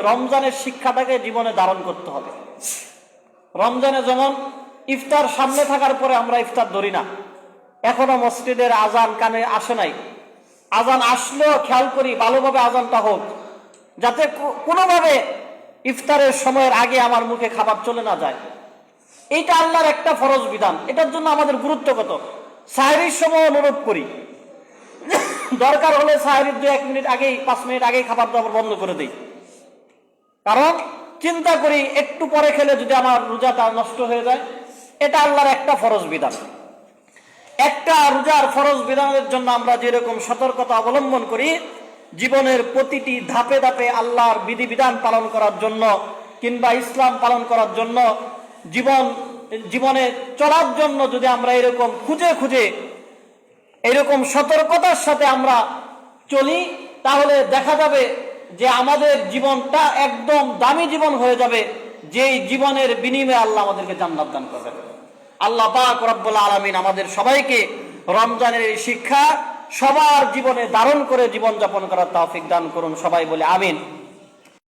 রমজানের শিক্ষাটাকে জীবনে ধারণ করতে হবে। রমজানে যেমন ইফতার সামনে থাকার পরে আমরা ইফতার ধরি না, এখনো মসজিদের আজান কানে আসে নাই, আজান আসলেও খেয়াল করি ভালোভাবে আজানটা হোক, যাতে কোনোভাবে ইফতারের সময়ের আগে আমার মুখে খাবার চলে না যায়। এইটা আল্লাহর একটা ফরজ বিধান। এটার জন্য আমাদের গুরুত্ব কত। সাহরির সময় অনুরোধ করি, দরকার হলে সাহরির 2-1 মিনিট আগেই 5 মিনিট আগেই খাবার দাবার বন্ধ করে দিই। কারণ চিন্তা করি একটু পরে খেলে যদি আমার রোজাটা নষ্ট হয়ে যায়। এটা আল্লাহর একটা ফরজ বিধান। একটা রোজার ফরজ বিধানের জন্য আমরা যেরকম সতর্কতা অবলম্বন করি, জীবনের প্রতিটি ধাপে ধাপে আল্লাহর বিধিবিধান পালন করার জন্য কিংবা ইসলাম পালন করার জন্য, জীবনে চলার জন্য যদি আমরা এরকম খুঁজে খুঁজে এরকম সতর্কতার সাথে আমরা চলি, তাহলে দেখা যাবে যে আমাদের জীবনটা একদম দামি জীবন হয়ে যাবে, যেই জীবনের বিনিময়ে আল্লাহ আমাদেরকে জান্নাত দান করবেন। আল্লাহ পাক রব্বুল আলামিন আমাদের সবাইকে রমজানের এই শিক্ষা সবার জীবনে ধারণ করে জীবনযাপন করার তৌফিক দান করুন। সবাই বলে আমিন।